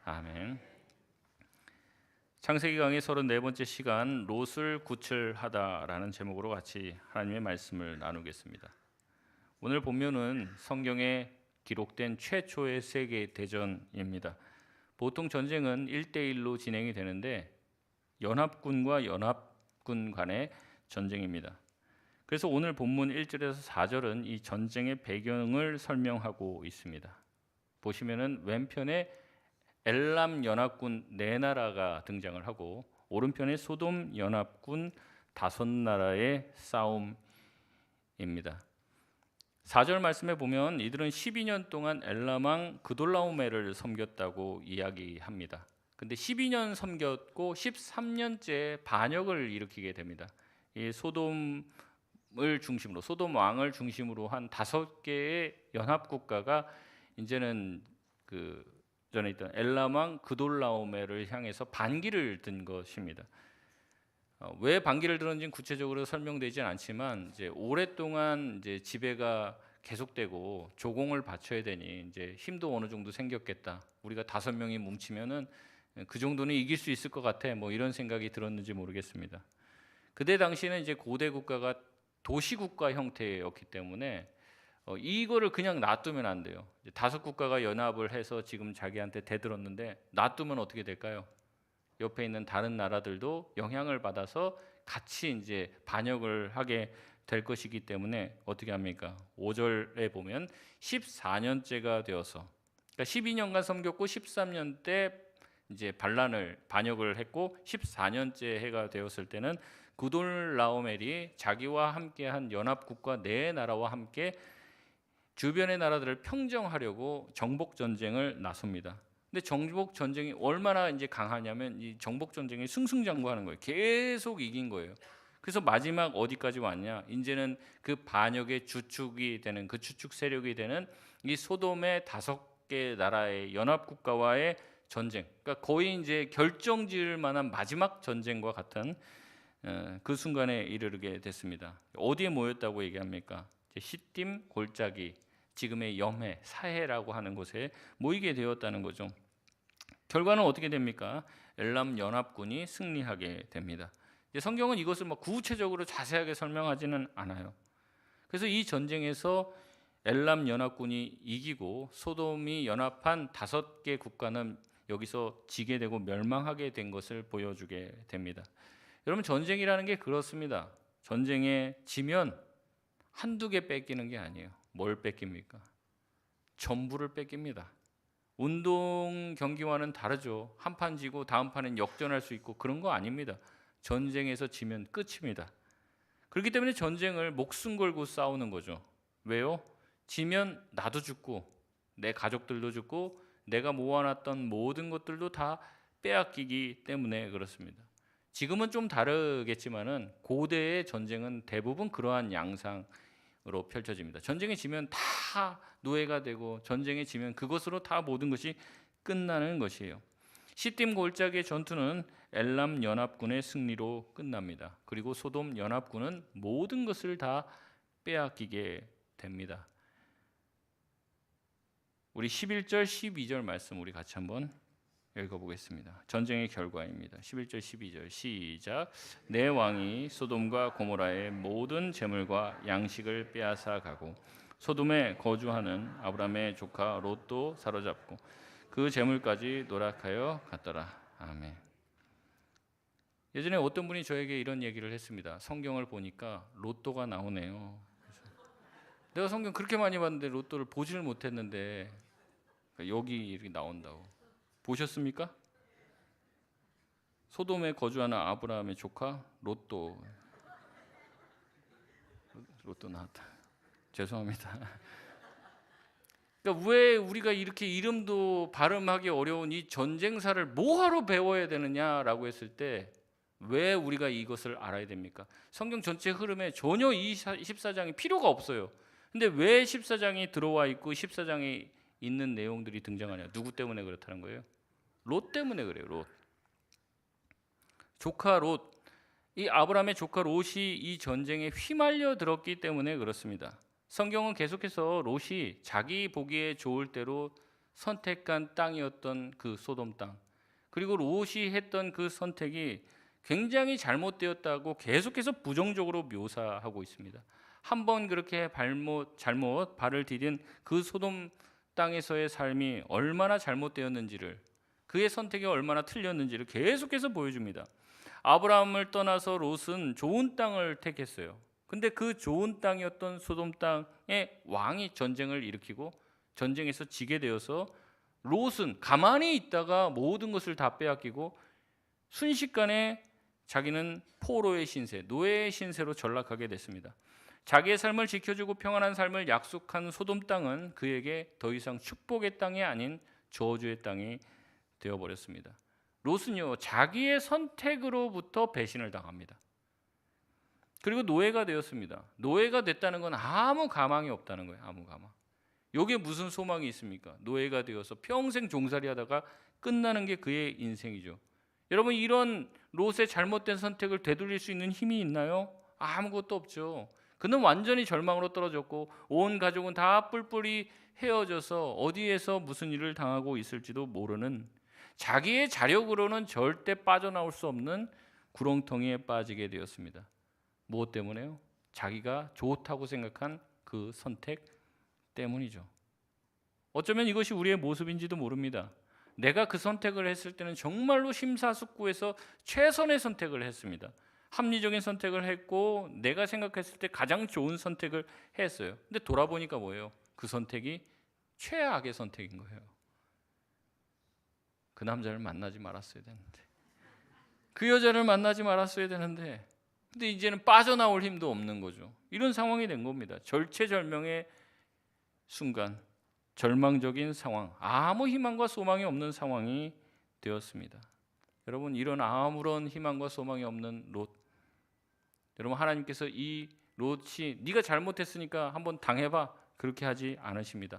아멘. 창세기 강의 34번째 시간 롯을 구출하다라는 제목으로 같이 하나님의 말씀을 나누겠습니다. 오늘 본문은 성경에 기록된 최초의 세계 대전입니다. 보통 전쟁은 1대1로 진행이 되는데 연합군과 연합군 간의 전쟁입니다. 그래서 오늘 본문 1절에서 4절은 이 전쟁의 배경을 설명하고 있습니다. 보시면은 왼편에 엘람 연합군 4나라가 등장을 하고 오른편에 소돔 연합군 5나라의 싸움입니다. 4절 말씀에 보면 이들은 12년 동안 엘람 왕 그돌라오메를 섬겼다고 이야기합니다. 근데 12년 섬겼고 13년째 반역을 일으키게 됩니다. 이 소돔 왕을 중심으로 한 5개의 연합 국가가 이제는 전에 있던 엘람 왕 그돌라오메를 향해서 반기를 든 것입니다. 왜 반기를 들었는지는 구체적으로 설명되지는 않지만 이제 오랫동안 이제 지배가 계속되고 조공을 바쳐야 되니 이제 힘도 어느 정도 생겼겠다. 우리가 5명이 뭉치면은 그 정도는 이길 수 있을 것 같아. 뭐 이런 생각이 들었는지 모르겠습니다. 그때 당시에는 이제 고대 국가가 도시국가 형태였기 때문에 이거를 그냥 놔두면 안 돼요. 5국가가 연합을 해서 지금 자기한테 대들었는데 놔두면 어떻게 될까요? 옆에 있는 다른 나라들도 영향을 받아서 같이 이제 반역을 하게 될 것이기 때문에 어떻게 합니까? 5절에 보면 14년째가 되어서, 그러니까 12년간 섬겼고 13년 때 이제 반역을 했고 14년째 해가 되었을 때는 그돌라오멜이 자기와 함께한 연합국가 4나라와 함께 주변의 나라들을 평정하려고 정복 전쟁을 나섭니다. 근데 정복 전쟁이 얼마나 이제 강하냐면 이 정복 전쟁이 승승장구하는 거예요. 계속 이긴 거예요. 그래서 마지막 어디까지 왔냐? 이제는 그 반역의 주축이 되는 그 주축 세력이 되는 이 소돔의 5개 나라의 연합 국가와의 전쟁. 그러니까 거의 이제 결정지을 만한 마지막 전쟁과 같은 그 순간에 이르게 됐습니다. 어디에 모였다고 얘기합니까? 시딤 골짜기, 지금의 염해, 사해라고 하는 곳에 모이게 되었다는 거죠. 결과는 어떻게 됩니까? 엘람 연합군이 승리하게 됩니다. 성경은 이것을 구체적으로 자세하게 설명하지는 않아요. 그래서 이 전쟁에서 엘람 연합군이 이기고 소돔이 연합한 5개 국가는 여기서 지게 되고 멸망하게 된 것을 보여주게 됩니다. 여러분, 전쟁이라는 게 그렇습니다. 전쟁에 지면 한두 개 뺏기는 게 아니에요. 뭘 뺏깁니까? 전부를 뺏깁니다. 운동 경기와는 다르죠. 한 판 지고 다음 판은 역전할 수 있고 그런 거 아닙니다. 전쟁에서 지면 끝입니다. 그렇기 때문에 전쟁을 목숨 걸고 싸우는 거죠. 왜요? 지면 나도 죽고 내 가족들도 죽고 내가 모아놨던 모든 것들도 다 빼앗기기 때문에 그렇습니다. 지금은 좀 다르겠지만은 고대의 전쟁은 대부분 그러한 양상으로 펼쳐집니다. 전쟁에 지면 다 노예가 되고 전쟁에 지면 그것으로 다 모든 것이 끝나는 것이에요. 시딤 골짜기의 전투는 엘람 연합군의 승리로 끝납니다. 그리고 소돔 연합군은 모든 것을 다 빼앗기게 됩니다. 우리 11절 12절 말씀 우리 같이 한번 읽어보겠습니다. 전쟁의 결과입니다. 11절 12절 시작. 내 왕이 소돔과 고모라의 모든 재물과 양식을 빼앗아 가고 소돔에 거주하는 아브라함의 조카 롯도 사로잡고 그 재물까지 노락하여 갔더라. 아멘. 예전에 어떤 분이 저에게 이런 얘기를 했습니다. 성경을 보니까 로또가 나오네요. 내가 성경 그렇게 많이 봤는데 로또를 보지를 못했는데 여기 이렇게 나온다고. 보셨습니까? 소돔에 거주하는 아브라함의 조카 롯도 나왔다. 죄송합니다. 그러니까 왜 우리가 이렇게 이름도 발음하기 어려운 이 전쟁사를 뭐하러 배워야 되느냐라고 했을 때 왜 우리가 이것을 알아야 됩니까? 성경 전체 흐름에 전혀 이 14장이 필요가 없어요. 근데 왜 14장이 들어와 있고 14장에 있는 내용들이 등장하냐? 누구 때문에 그렇다는 거예요? 롯 때문에 그래요. 롯. 조카 롯. 이 아브라함의 조카 롯이 이 전쟁에 휘말려 들었기 때문에 그렇습니다. 성경은 계속해서 롯이 자기 보기에 좋을 대로 선택한 땅이었던 그 소돔 땅, 그리고 롯이 했던 그 선택이 굉장히 잘못되었다고 계속해서 부정적으로 묘사하고 있습니다. 한번 그렇게 잘못 발을 디딘 그 소돔 땅에서의 삶이 얼마나 잘못되었는지를, 그의 선택이 얼마나 틀렸는지를 계속해서 보여줍니다. 아브라함을 떠나서 롯은 좋은 땅을 택했어요. 근데 그 좋은 땅이었던 소돔 땅의 왕이 전쟁을 일으키고 전쟁에서 지게 되어서 롯은 가만히 있다가 모든 것을 다 빼앗기고 순식간에 자기는 포로의 신세, 노예의 신세로 전락하게 됐습니다. 자기의 삶을 지켜주고 평안한 삶을 약속한 소돔 땅은 그에게 더 이상 축복의 땅이 아닌 저주의 땅이 되어버렸습니다. 롯은요, 자기의 선택으로부터 배신을 당합니다. 그리고 노예가 되었습니다. 노예가 됐다는 건 아무 가망이 없다는 거예요. 아무 가망. 여기에 무슨 소망이 있습니까? 노예가 되어서 평생 종살이 하다가 끝나는 게 그의 인생이죠. 여러분, 이런 롯의 잘못된 선택을 되돌릴 수 있는 힘이 있나요? 아무것도 없죠. 그는 완전히 절망으로 떨어졌고 온 가족은 다 뿔뿔이 헤어져서 어디에서 무슨 일을 당하고 있을지도 모르는, 자기의 자력으로는 절대 빠져나올 수 없는 구렁텅이에 빠지게 되었습니다. 무엇 때문에요? 자기가 좋다고 생각한 그 선택 때문이죠. 어쩌면 이것이 우리의 모습인지도 모릅니다. 내가 그 선택을 했을 때는 정말로 심사숙고해서 최선의 선택을 했습니다. 합리적인 선택을 했고 내가 생각했을 때 가장 좋은 선택을 했어요. 근데 돌아보니까 뭐예요? 그 선택이 최악의 선택인 거예요. 그 남자를 만나지 말았어야 되는데, 그 여자를 만나지 말았어야 되는데, 근데 이제는 빠져나올 힘도 없는 거죠. 이런 상황이 된 겁니다. 절체절명의 순간, 절망적인 상황, 아무 희망과 소망이 없는 상황이 되었습니다. 여러분, 이런 아무런 희망과 소망이 없는 롯, 여러분, 하나님께서 이 롯이 네가 잘못했으니까 한번 당해봐, 그렇게 하지 않으십니다.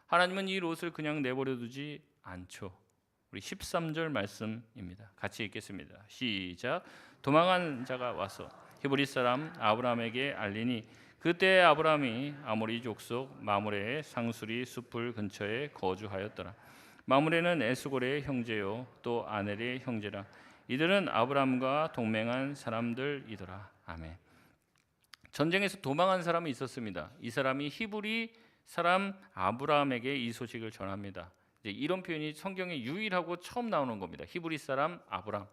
하나님은 이 롯을 그냥 내버려 두지 않죠. 우리 13절 말씀입니다. 같이 읽겠습니다. 시작. 도망한 자가 와서 히브리 사람 아브라함에게 알리니 그때 아브라함이 아모리 족속 마므레의 상수리 숲을 근처에 거주하였더라. 마므레는 에스골의 형제요 또 아넬의 형제라. 이들은 아브라함과 동맹한 사람들이더라. 아멘. 전쟁에서 도망한 사람이 있었습니다. 이 사람이 히브리 사람 아브라함에게 이 소식을 전합니다. 이제 이런 표현이 성경에 유일하고 처음 나오는 겁니다. 히브리 사람 아브라함.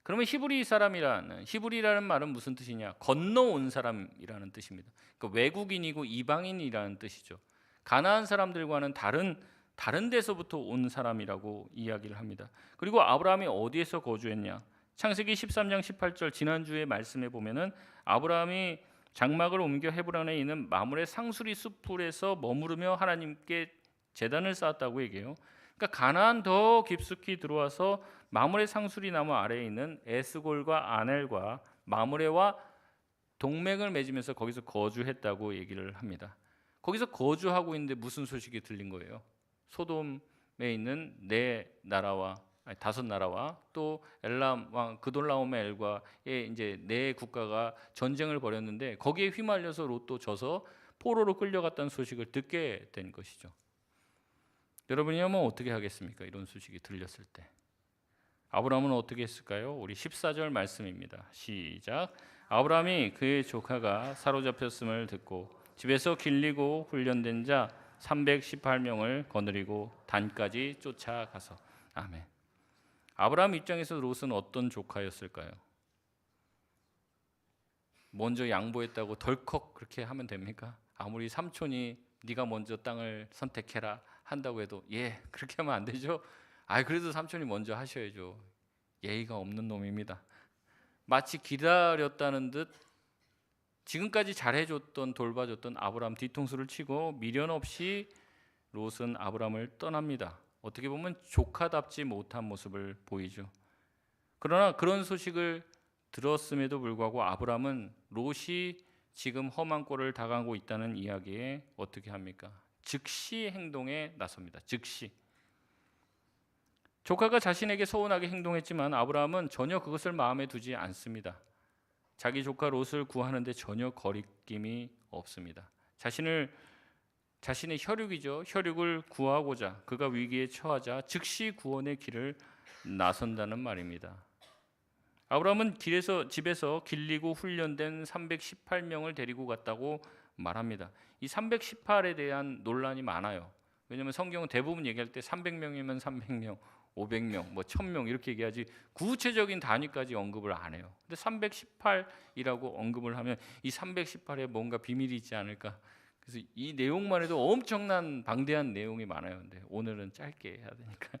그러면 히브리라는 말은 무슨 뜻이냐? 건너온 사람이라는 뜻입니다. 그러니까 외국인이고 이방인이라는 뜻이죠. 가나안 사람들과는 다른 데서부터 온 사람이라고 이야기를 합니다. 그리고 아브라함이 어디에서 거주했냐? 창세기 13장 18절 지난주에 말씀해 보면은 아브라함이 장막을 옮겨 헤브론에 있는 마므레 상수리 숲에서 머무르며 하나님께 제단을 쌓았다고 얘기해요. 그러니까 가나안 더 깊숙이 들어와서 마므레 상수리 나무 아래에 있는 에스골과 아넬과 마므레와 동맹을 맺으면서 거기서 거주했다고 얘기를 합니다. 거기서 거주하고 있는데 무슨 소식이 들린 거예요? 소돔에 있는 다섯 나라와 또 엘람 왕 그돌라오멜과의 이제 네 국가가 전쟁을 벌였는데 거기에 휘말려서 롯도 져서 포로로 끌려갔다는 소식을 듣게 된 것이죠. 여러분이라면 어떻게 하겠습니까? 이런 소식이 들렸을 때 아브라함은 어떻게 했을까요? 우리 14절 말씀입니다. 시작. 아브라함이 그의 조카가 사로잡혔음을 듣고 집에서 길리고 훈련된 자 318명을 거느리고 단까지 쫓아가서. 아멘. 아브라함 입장에서 롯은 어떤 조카였을까요? 먼저 양보했다고 덜컥 그렇게 하면 됩니까? 아무리 삼촌이 네가 먼저 땅을 선택해라 한다고 해도 그렇게 하면 안 되죠. 그래도 삼촌이 먼저 하셔야죠. 예의가 없는 놈입니다. 마치 기다렸다는 듯 지금까지 잘해줬던 돌봐줬던 아브라함 뒤통수를 치고 미련 없이 롯은 아브라함을 떠납니다. 어떻게 보면 조카답지 못한 모습을 보이죠. 그러나 그런 소식을 들었음에도 불구하고 아브라함은 롯이 지금 험한 꼴을 당하고 있다는 이야기에 어떻게 합니까? 즉시 행동에 나섭니다. 즉시. 조카가 자신에게 서운하게 행동했지만 아브라함은 전혀 그것을 마음에 두지 않습니다. 자기 조카 롯을 구하는데 전혀 거리낌이 없습니다. 자신의 혈육이죠. 혈육을 구하고자 그가 위기에 처하자 즉시 구원의 길을 나선다는 말입니다. 아브라함은 집에서 길리고 훈련된 318명을 데리고 갔다고 말합니다. 이 318에 대한 논란이 많아요. 왜냐하면 성경은 대부분 얘기할 때 300명이면 300명, 500명, 뭐 1000명 이렇게 얘기하지 구체적인 단위까지 언급을 안 해요. 근데 318이라고 언급을 하면 이 318에 뭔가 비밀이 있지 않을까? 그래서 이 내용만 해도 엄청난 방대한 내용이 많아요. 근데 오늘은 짧게 해야 되니까.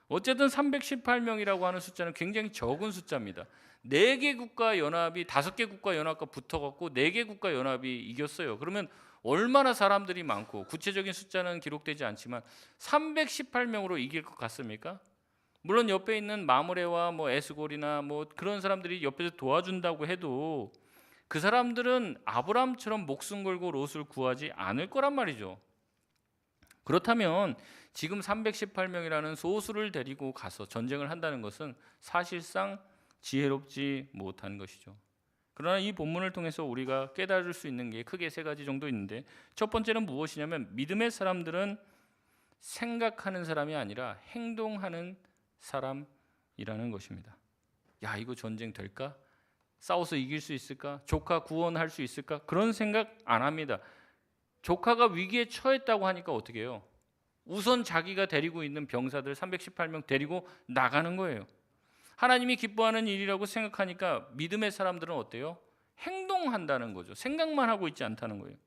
어쨌든 318명이라고 하는 숫자는 굉장히 적은 숫자입니다. 4개 국가 연합이 5개 국가 연합과 붙어갖고 4개 국가 연합이 이겼어요. 그러면 얼마나 사람들이 많고 구체적인 숫자는 기록되지 않지만 318명으로 이길 것 같습니까? 물론 옆에 있는 마므레와 뭐 에스골이나 뭐 그런 사람들이 옆에서 도와준다고 해도 그 사람들은 아브라함처럼 목숨 걸고 롯을 구하지 않을 거란 말이죠. 그렇다면 지금 318명이라는 소수를 데리고 가서 전쟁을 한다는 것은 사실상 지혜롭지 못한 것이죠. 그러나 이 본문을 통해서 우리가 깨달을 수 있는 게 크게 3가지 정도 있는데, 첫 번째는 무엇이냐면 믿음의 사람들은 생각하는 사람이 아니라 행동하는 사람이라는 것입니다. 야, 이거 전쟁 될까? 싸워서 이길 수 있을까? 조카 구원할 수 있을까? 그런 생각 안 합니다. 조카가 위기에 처했다고 하니까 어떻게 해요? 우선 자기가 데리고 있는 병사들 318명 데리고 나가는 거예요. 하나님이 기뻐하는 일이라고 생각하니까 믿음의 사람들은 어때요? 행동한다는 거죠. 생각만 하고 있지 않다는 거예요.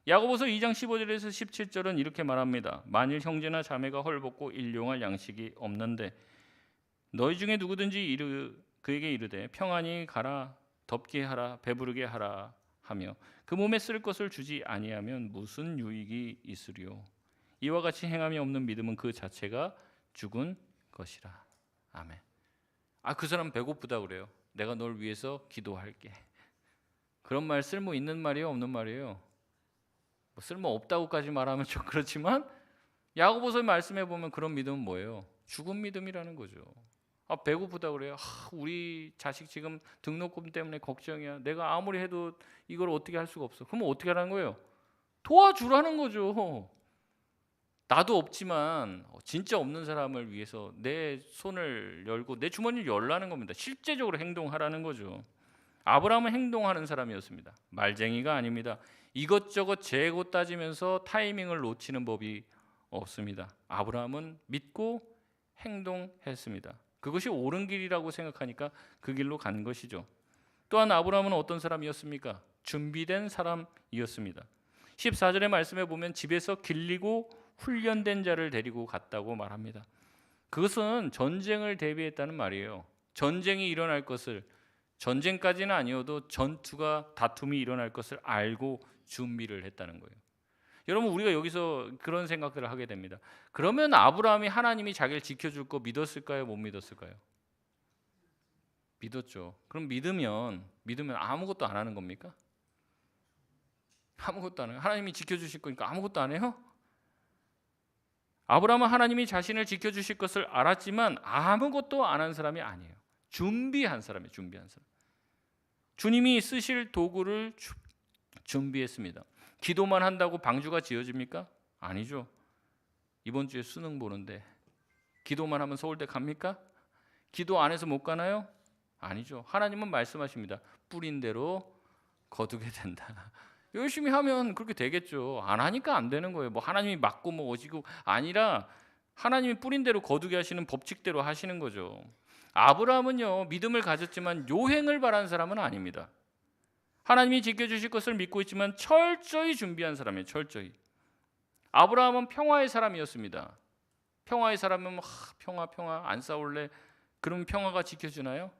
야고보서 2장 15절에서 17절은 이렇게 말합니다. 만일 형제나 자매가 헐벗고 일용할 양식이 없는데 너희 중에 누구든지 그에게 이르되 평안히 가라, 덥게 하라, 배부르게 하라 하며 그 몸에 쓸 것을 주지 아니하면 무슨 유익이 있으리요. 이와 같이 행함이 없는 믿음은 그 자체가 죽은 것이라. 아멘. 그 사람 배고프다 그래요. 내가 널 위해서 기도할게. 그런 말 쓸모 있는 말이에요, 없는 말이에요? 뭐 쓸모 없다고까지 말하면 좀 그렇지만 야고보서 말씀해 보면 그런 믿음은 뭐예요? 죽은 믿음이라는 거죠. 배고프다 그래요. 우리 자식 지금 등록금 때문에 걱정이야. 내가 아무리 해도 이걸 어떻게 할 수가 없어. 그러면 어떻게 하라는 거예요? 도와주라는 거죠. 나도 없지만 진짜 없는 사람을 위해서 내 손을 열고 내 주머니를 열라는 겁니다. 실제적으로 행동하라는 거죠. 아브라함은 행동하는 사람이었습니다. 말쟁이가 아닙니다. 이것저것 재고 따지면서 타이밍을 놓치는 법이 없습니다. 아브라함은 믿고 행동했습니다. 그것이 옳은 길이라고 생각하니까 그 길로 간 것이죠. 또한 아브라함은 어떤 사람이었습니까? 준비된 사람이었습니다. 14절의 말씀에 보면 집에서 길리고 훈련된 자를 데리고 갔다고 말합니다. 그것은 전쟁을 대비했다는 말이에요. 전쟁이 일어날 것을, 전쟁까지는 아니어도 전투가, 다툼이 일어날 것을 알고 준비를 했다는 거예요. 여러분, 우리가 여기서 그런 생각들을 하게 됩니다. 그러면 아브라함이 하나님이 자기를 지켜줄 거 믿었을까요? 못 믿었을까요? 믿었죠. 그럼 믿으면 아무것도 안 하는 겁니까? 아무것도 안 해요. 하나님이 지켜주실 거니까 아무것도 안 해요? 아브라함은 하나님이 자신을 지켜주실 것을 알았지만 아무것도 안 한 사람이 아니에요. 준비한 사람이에요. 준비한 사람. 주님이 쓰실 도구를 준비했습니다. 기도만 한다고 방주가 지어집니까? 아니죠. 이번 주에 수능 보는데 기도만 하면 서울대 갑니까? 기도 안 해서 못 가나요? 아니죠. 하나님은 말씀하십니다. 뿌린 대로 거두게 된다. 열심히 하면 그렇게 되겠죠. 안 하니까 안 되는 거예요. 뭐 하나님이 맞고 뭐 어지고 아니라 하나님이 뿌린 대로 거두게 하시는 법칙대로 하시는 거죠. 아브라함은요, 믿음을 가졌지만 요행을 바란 사람은 아닙니다. 하나님이 지켜주실 것을 믿고 있지만 철저히 준비한 사람이에요. 철저히. 아브라함은 평화의 사람이었습니다. 평화의 사람은 평화 안 싸울래? 그럼 평화가 지켜주나요?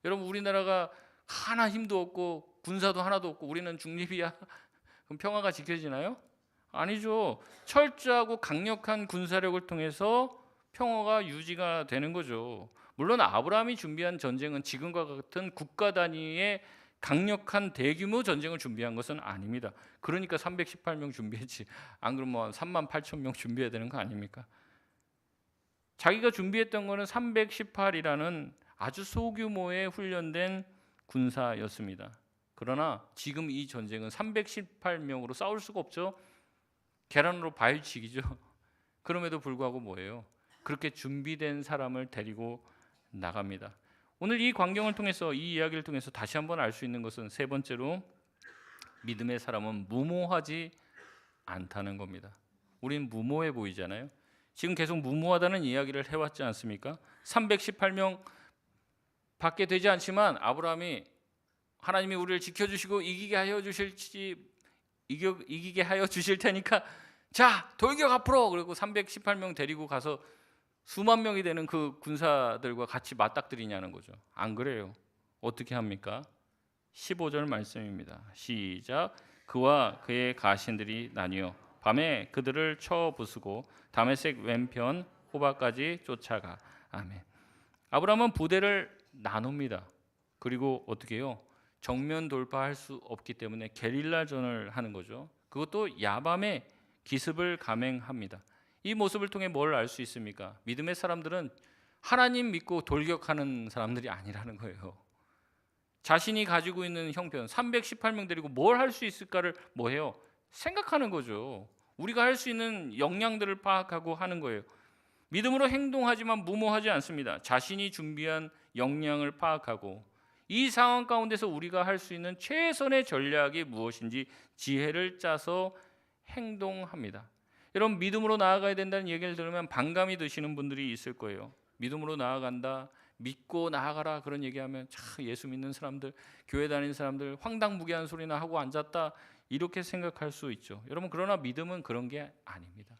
여러분, 우리나라가 하나 힘도 없고 군사도 하나도 없고 우리는 중립이야. 그럼 평화가 지켜지나요? 아니죠. 철저하고 강력한 군사력을 통해서 평화가 유지가 되는 거죠. 물론 아브라함이 준비한 전쟁은 지금과 같은 국가 단위의 강력한 대규모 전쟁을 준비한 것은 아닙니다. 그러니까 318명 준비했지. 안 그러면 3만 8천 명 준비해야 되는 거 아닙니까? 자기가 준비했던 거는 318이라는 아주 소규모의 훈련된 군사였습니다. 그러나 지금 이 전쟁은 318명으로 싸울 수가 없죠. 계란으로 바위치기죠. 그럼에도 불구하고 뭐예요? 그렇게 준비된 사람을 데리고 나갑니다. 오늘 이 광경을 통해서, 이 이야기를 통해서 다시 한번 알 수 있는 것은, 세 번째로 믿음의 사람은 무모하지 않다는 겁니다. 우린 무모해 보이잖아요. 지금 계속 무모하다는 이야기를 해왔지 않습니까? 318명 받게 되지 않지만 아브라함이 하나님이 우리를 지켜주시고 이기게 하여 주실 테니까 자 돌격 앞으로, 그리고 318명 데리고 가서 수만 명이 되는 그 군사들과 같이 맞닥뜨리냐는 거죠. 안 그래요. 어떻게 합니까? 15절 말씀입니다. 시작. 그와 그의 가신들이 나뉘어 밤에 그들을 쳐 부수고 다메섹 왼편 호바까지 쫓아가. 아멘. 아브라함은 부대를 나눕니다. 그리고 어떻게 해요? 정면 돌파할 수 없기 때문에 게릴라전을 하는 거죠. 그것도 야밤에 기습을 감행합니다. 이 모습을 통해 뭘 알 수 있습니까? 믿음의 사람들은 하나님 믿고 돌격하는 사람들이 아니라는 거예요. 자신이 가지고 있는 형편 318명 데리고 뭘 할 수 있을까를 뭐해요? 생각하는 거죠. 우리가 할 수 있는 역량들을 파악하고 하는 거예요. 믿음으로 행동하지만 무모하지 않습니다. 자신이 준비한 역량을 파악하고 이 상황 가운데서 우리가 할 수 있는 최선의 전략이 무엇인지 지혜를 짜서 행동합니다. 여러분, 믿음으로 나아가야 된다는 얘기를 들으면 반감이 드시는 분들이 있을 거예요. 믿음으로 나아간다, 믿고 나아가라, 그런 얘기하면 참 예수 믿는 사람들, 교회 다니는 사람들 황당무계한 소리나 하고 앉았다, 이렇게 생각할 수 있죠. 여러분, 그러나 믿음은 그런 게 아닙니다.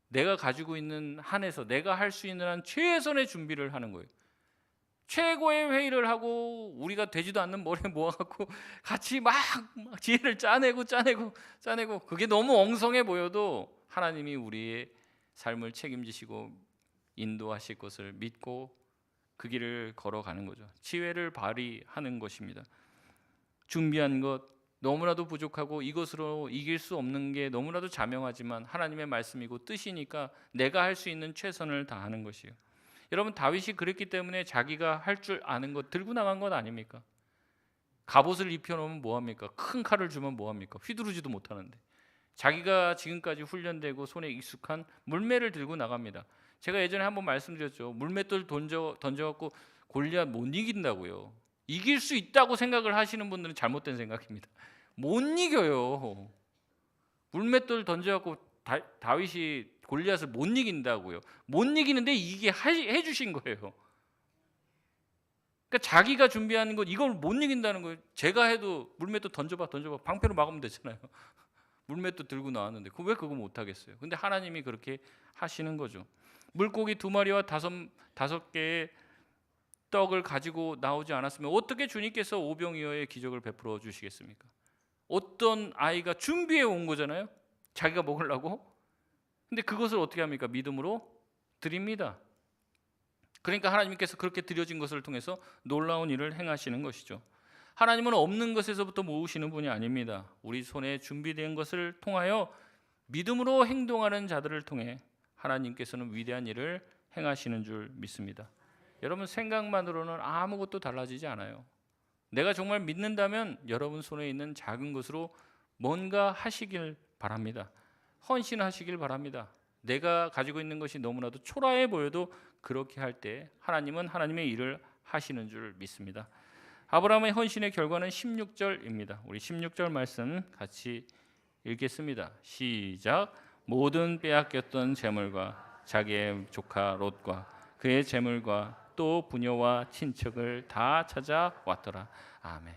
내가 가지고 있는 한에서 내가 할 수 있는 한 최선의 준비를 하는 거예요. 최고의 회의를 하고 우리가 되지도 않는 머리에 모아갖고 같이 막 지혜를 짜내고 그게 너무 엉성해 보여도 하나님이 우리의 삶을 책임지시고 인도하실 것을 믿고 그 길을 걸어가는 거죠. 지혜를 발휘하는 것입니다. 준비한 것 너무나도 부족하고 이것으로 이길 수 없는 게 너무나도 자명하지만 하나님의 말씀이고 뜻이니까 내가 할 수 있는 최선을 다하는 것이에요. 여러분, 다윗이 그랬기 때문에 자기가 할 줄 아는 것 들고 나간 것 아닙니까? 갑옷을 입혀놓으면 뭐합니까? 큰 칼을 주면 뭐합니까? 휘두르지도 못하는데 자기가 지금까지 훈련되고 손에 익숙한 물매를 들고 나갑니다. 제가 예전에 한번 말씀드렸죠. 물맷돌 던져갖고 골리앗 못 이긴다고요. 이길 수 있다고 생각을 하시는 분들은 잘못된 생각입니다. 못 이겨요. 물맷돌 던져갖고 다윗이 골리앗을 못 이긴다고요. 못 이기는데 이기게 해주신 거예요. 그러니까 자기가 준비하는 것 이걸 못 이긴다는 거예요. 제가 해도 물맷돌 던져봐 방패로 막으면 되잖아요. 물맷돌 들고 나왔는데 왜 그거 못 하겠어요? 근데 하나님이 그렇게 하시는 거죠. 물고기 2마리와 다섯 개의 떡을 가지고 나오지 않았으면 어떻게 주님께서 오병이어의 기적을 베풀어 주시겠습니까? 어떤 아이가 준비해 온 거잖아요. 자기가 먹으려고. 근데 그것을 어떻게 합니까? 믿음으로 드립니다. 그러니까 하나님께서 그렇게 드려진 것을 통해서 놀라운 일을 행하시는 것이죠. 하나님은 없는 것에서부터 모으시는 분이 아닙니다. 우리 손에 준비된 것을 통하여 믿음으로 행동하는 자들을 통해 하나님께서는 위대한 일을 행하시는 줄 믿습니다. 여러분, 생각만으로는 아무것도 달라지지 않아요. 내가 정말 믿는다면 여러분 손에 있는 작은 것으로 뭔가 하시길 바랍니다. 헌신하시길 바랍니다. 내가 가지고 있는 것이 너무나도 초라해 보여도 그렇게 할 때 하나님은 하나님의 일을 하시는 줄 믿습니다. 아브라함의 헌신의 결과는 16절입니다. 우리 16절 말씀 같이 읽겠습니다. 시작. 모든 빼앗겼던 재물과 자기의 조카 롯과 그의 재물과 또 부녀와 친척을 다 찾아왔더라. 아멘.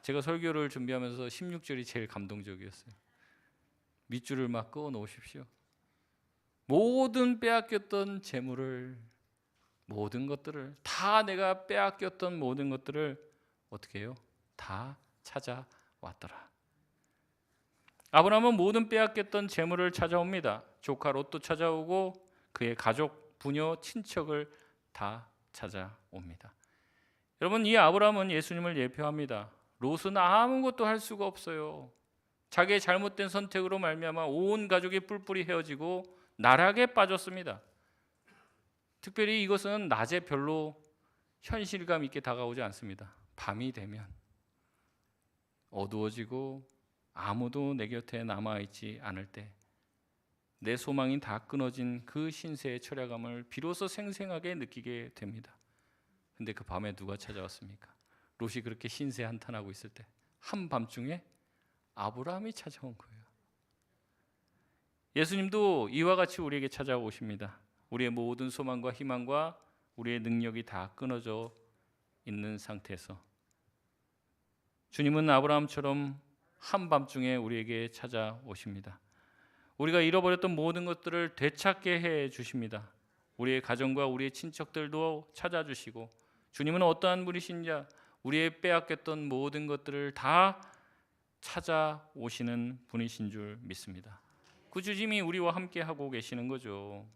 제가 설교를 준비하면서 16절이 제일 감동적이었어요. 밑줄을 막 그어 놓으십시오. 모든 빼앗겼던 재물을, 모든 것들을 다, 내가 빼앗겼던 모든 것들을 어떻게 해요? 다 찾아왔더라. 아브라함은 모든 빼앗겼던 재물을 찾아옵니다. 조카 롯도 찾아오고 그의 가족, 부녀, 친척을 다 찾아옵니다. 여러분, 이 아브라함은 예수님을 예표합니다. 롯은 아무것도 할 수가 없어요. 자기의 잘못된 선택으로 말미암아 온 가족이 뿔뿔이 헤어지고 나락에 빠졌습니다. 특별히 이것은 낮에 별로 현실감 있게 다가오지 않습니다. 밤이 되면 어두워지고 아무도 내 곁에 남아있지 않을 때, 내 소망이 다 끊어진 그 신세의 철야감을 비로소 생생하게 느끼게 됩니다. 근데 그 밤에 누가 찾아왔습니까? 롯이 그렇게 신세 한탄하고 있을 때 한밤중에 아브라함이 찾아온 거예요. 예수님도 이와 같이 우리에게 찾아오십니다. 우리의 모든 소망과 희망과 우리의 능력이 다 끊어져 있는 상태에서 주님은 아브라함처럼 한밤중에 우리에게 찾아오십니다. 우리가 잃어버렸던 모든 것들을 되찾게 해 주십니다. 우리의 가정과 우리의 친척들도 찾아주시고, 주님은 어떠한 분이신지 우리의 빼앗겼던 모든 것들을 다 찾아오시는 분이신 줄 믿습니다. 그 주님이 우리와 함께 하고 계시는 거죠.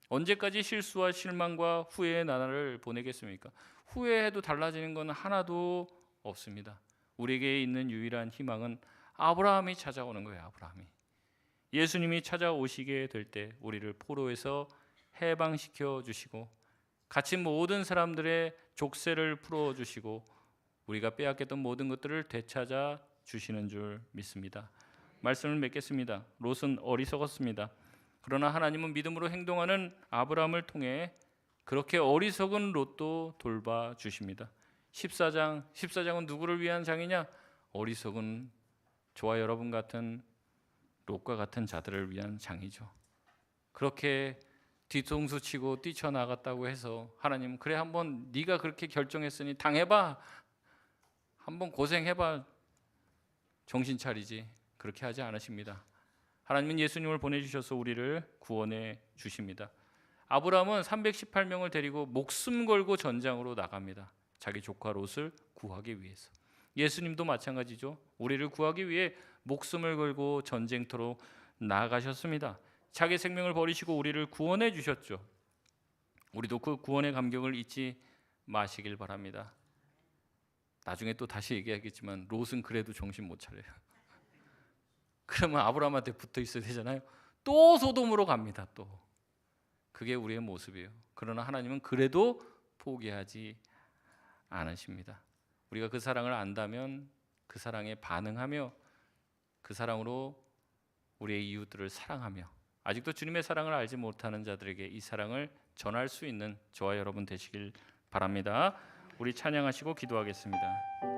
언제까지 실수와 실망과 후회의 나날을 보내겠습니까? 후회해도 달라지는 건 하나도 없습니다. 우리에게 있는 유일한 희망은 아브라함이 찾아오는 거예요. 아브라함이. 예수님이 찾아오시게 될 때 우리를 포로에서 해방시켜 주시고, 갇힌 모든 사람들의 족쇄를 풀어 주시고, 우리가 빼앗겼던 모든 것들을 되찾아 주시는 줄 믿습니다. 말씀을 맺겠습니다. 롯은 어리석었습니다. 그러나 하나님은 믿음으로 행동하는 아브라함을 통해 그렇게 어리석은 롯도 돌봐 주십니다. 14장은 누구를 위한 장이냐? 어리석은 저와 여러분 같은 롯과 같은 자들을 위한 장이죠. 그렇게 뒤통수 치고 뛰쳐나갔다고 해서 하나님, 그래 한번 네가 그렇게 결정했으니 당해봐, 한번 고생해봐, 정신 차리지, 그렇게 하지 않으십니다. 하나님은 예수님을 보내주셔서 우리를 구원해 주십니다. 아브라함은 318명을 데리고 목숨 걸고 전장으로 나갑니다. 자기 조카 롯을 구하기 위해서. 예수님도 마찬가지죠. 우리를 구하기 위해 목숨을 걸고 전쟁터로 나가셨습니다. 자기 생명을 버리시고 우리를 구원해 주셨죠. 우리도 그 구원의 감격을 잊지 마시길 바랍니다. 나중에 또 다시 얘기하겠지만 롯은 그래도 정신 못 차려요. 그러면 아브라함한테 붙어 있어야 되잖아요. 또 소돔으로 갑니다. 또 그게 우리의 모습이에요. 그러나 하나님은 그래도 포기하지 않으십니다. 우리가 그 사랑을 안다면 그 사랑에 반응하며 그 사랑으로 우리의 이웃들을 사랑하며, 아직도 주님의 사랑을 알지 못하는 자들에게 이 사랑을 전할 수 있는 저와 여러분 되시길 바랍니다. 우리 찬양하시고 기도하겠습니다.